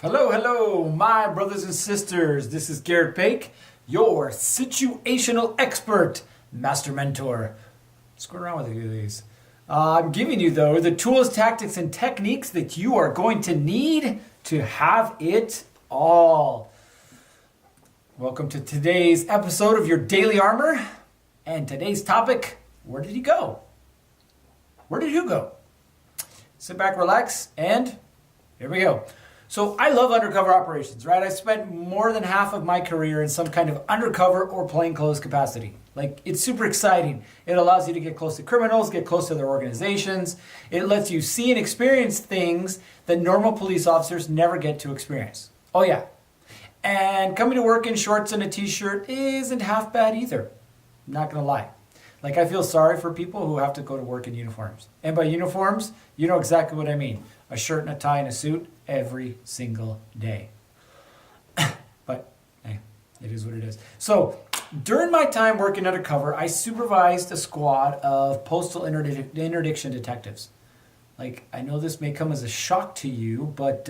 Hello, hello, my brothers and sisters. This is Garrett Bake, your situational expert, master mentor. What's going on with you these? I'm giving you, though, the tools, tactics, and techniques that you are going to need to have it all. Welcome to today's episode of your Daily Armor. And today's topic, where did he go? Where did you go? Sit back, relax, and here we go. So I love undercover operations, right? I spent more than half of my career in some kind of undercover or plainclothes capacity. Like, it's super exciting. It allows you to get close to criminals, get close to their organizations. It lets you see and experience things that normal police officers never get to experience. Oh yeah. And coming to work in shorts and a t-shirt isn't half bad either. I'm not gonna lie. Like, I feel sorry for people who have to go to work in uniforms. And by uniforms, you know exactly what I mean. A shirt and a tie and a suit every single day. But hey, it is what it is. So during my time working undercover, I supervised a squad of postal interdiction detectives. Like, I know this may come as a shock to you, but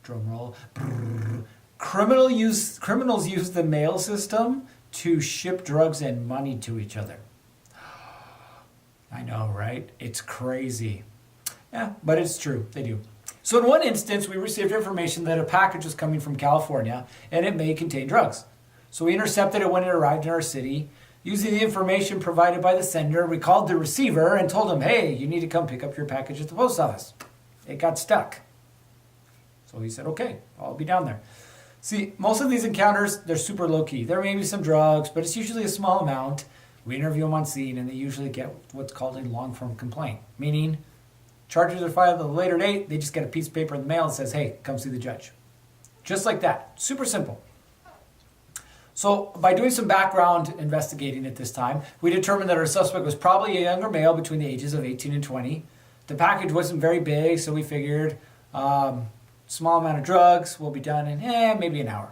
drum roll. Criminals use the mail system to ship drugs and money to each other. I know, right? It's crazy. Yeah, but it's true. They do. So in one instance, we received information that a package was coming from California and it may contain drugs. So we intercepted it when it arrived in our city. Using the information provided by the sender, we called the receiver and told him, hey, you need to come pick up your package at the post office. It got stuck. So he said, okay, I'll be down there. See, most of these encounters, they're super low-key. There may be some drugs, but it's usually a small amount. We interview them on scene, and they usually get what's called a long-form complaint, meaning charges are filed at a later date. They just get a piece of paper in the mail that says, hey, come see the judge. Just like that. Super simple. So by doing some background investigating at this time, we determined that our suspect was probably a younger male between the ages of 18 and 20. The package wasn't very big, so we figured small amount of drugs will be done in maybe an hour.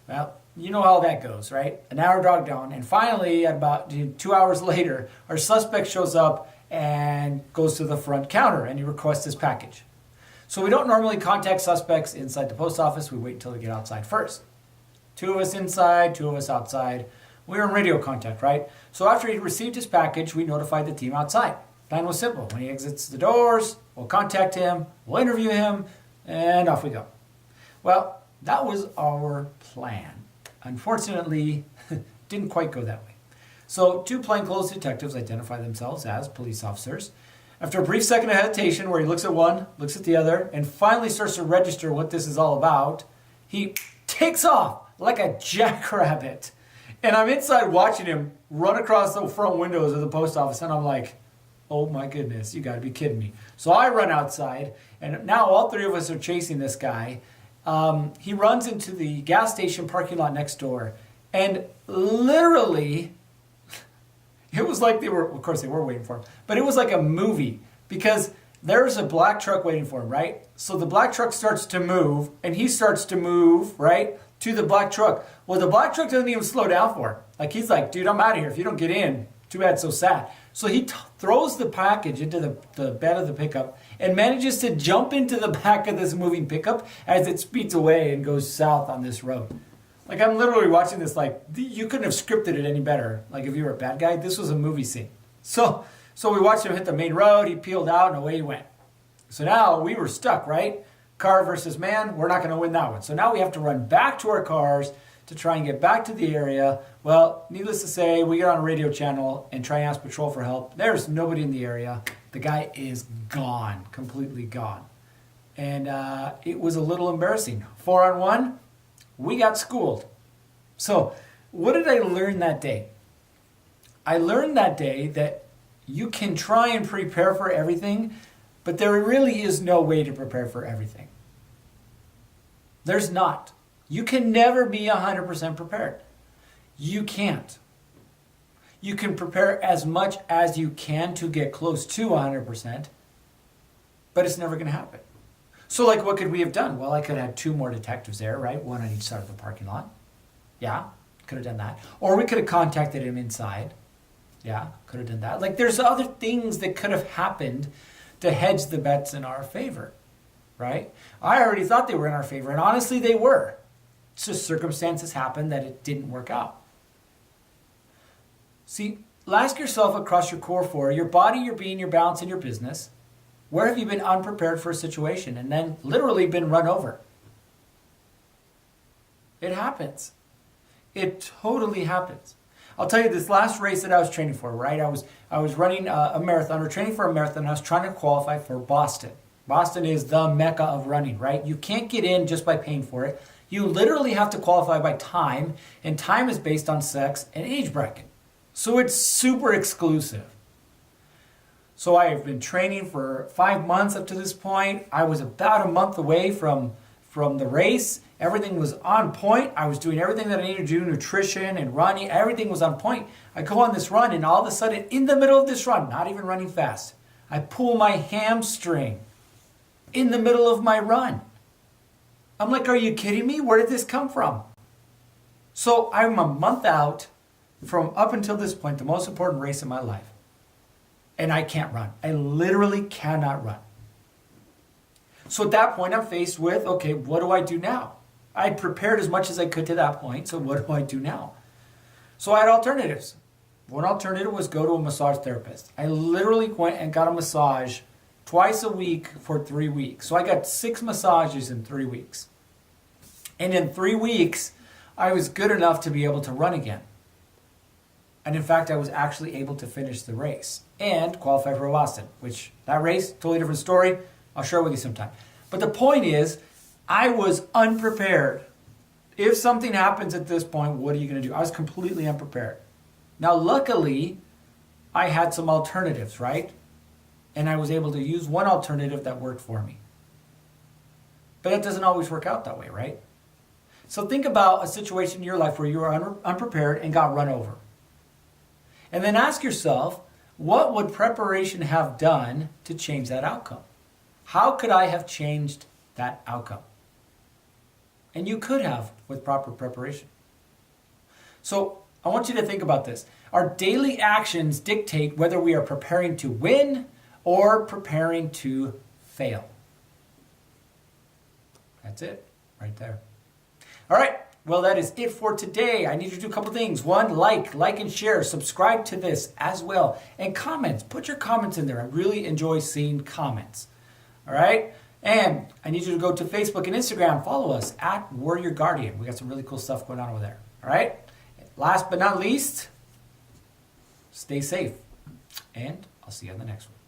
Well, you know how that goes, right? An hour dragged down, and finally, at about 2 hours later, our suspect shows up and goes to the front counter, and he requests his package. So we don't normally contact suspects inside the post office. We wait until they get outside first. 2 of us inside, 2 of us outside. We were in radio contact, right? So after he received his package, we notified the team outside. Plan was simple. When he exits the doors, we'll contact him, we'll interview him, and off we go. Well, that was our plan. Unfortunately, didn't quite go that way. So 2 plainclothes detectives identify themselves as police officers. After a brief second of hesitation where he looks at one, looks at the other, and finally starts to register what this is all about, he takes off like a jackrabbit. And I'm inside watching him run across the front windows of the post office, and I'm like, oh my goodness, you gotta be kidding me. So I run outside, and now all 3 of us are chasing this guy. He runs into the gas station parking lot next door, and literally, it was like of course they were waiting for him, but it was like a movie, because there's a black truck waiting for him, right? So the black truck starts to move, and he starts to move, right, to the black truck. Well, the black truck doesn't even slow down for him. Like, he's like, dude, I'm out of here. If you don't get in, too bad, so sad. So he throws the package into the bed of the pickup and manages to jump into the back of this moving pickup as it speeds away and goes south on this road. Like, I'm literally watching this like, you couldn't have scripted it any better. Like, if you were a bad guy, this was a movie scene. So we watched him hit the main road, he peeled out, and away he went. So now we were stuck, right? Car versus man, we're not going to win that one. So now we have to run back to our cars to try and get back to the area. Well, needless to say, we get on a radio channel and try and ask patrol for help. There's nobody in the area. The guy is gone, completely gone. And it was a little embarrassing. 4 on 1, we got schooled. So what did I learn that day? I learned that day that you can try and prepare for everything, but there really is no way to prepare for everything. There's not. You can never be 100% prepared. You can't. You can prepare as much as you can to get close to 100%, but it's never going to happen. So, like, what could we have done? Well, I could have had 2 more detectives there, right? 1 on each side of the parking lot. Yeah, could have done that. Or we could have contacted him inside. Yeah, could have done that. Like, there's other things that could have happened to hedge the bets in our favor. right? I already thought they were in our favor, and honestly, they were. It's just circumstances happened that it didn't work out. See, ask yourself across your core four, your body, your being, your balance, and your business, where have you been unprepared for a situation and then literally been run over? It happens. It totally happens. I'll tell you this last race that I was training for, right? I was running a marathon or training for a marathon. I was trying to qualify for Boston. Boston is the mecca of running, right? You can't get in just by paying for it. You literally have to qualify by time, and time is based on sex and age bracket. So it's super exclusive. So I have been training for 5 months up to this point. I was about a month away from the race. Everything was on point. I was doing everything that I needed to do, nutrition and running. Everything was on point. I go on this run, and all of a sudden, in the middle of this run, not even running fast, I pull my hamstring in the middle of my run. I'm like, are you kidding me? Where did this come from? So I'm a month out from up until this point, the most important race in my life. And I can't run. I literally cannot run. So at that point, I'm faced with, okay, what do I do now? I'd prepared as much as I could to that point, so what do I do now? So I had alternatives. One alternative was go to a massage therapist. I literally went and got a massage twice a week for 3 weeks. So I got 6 massages in 3 weeks. And in 3 weeks, I was good enough to be able to run again. And in fact, I was actually able to finish the race and qualify for Boston, which that race, totally different story. I'll share it with you sometime. But the point is, I was unprepared. If something happens at this point, what are you going to do? I was completely unprepared. Now, luckily, I had some alternatives, right? And I was able to use one alternative that worked for me. But it doesn't always work out that way, right? So think about a situation in your life where you were unprepared and got run over. And then ask yourself, what would preparation have done to change that outcome? How could I have changed that outcome? And you could have with proper preparation. So I want you to think about this. Our daily actions dictate whether we are preparing to win or preparing to fail. That's it right there. All right. Well, that is it for today. I need you to do a couple things. One, like and share. Subscribe to this as well. And comments. Put your comments in there. I really enjoy seeing comments. All right? And I need you to go to Facebook and Instagram. Follow us at Warrior Guardian. We got some really cool stuff going on over there. All right? Last but not least, stay safe. And I'll see you on the next one.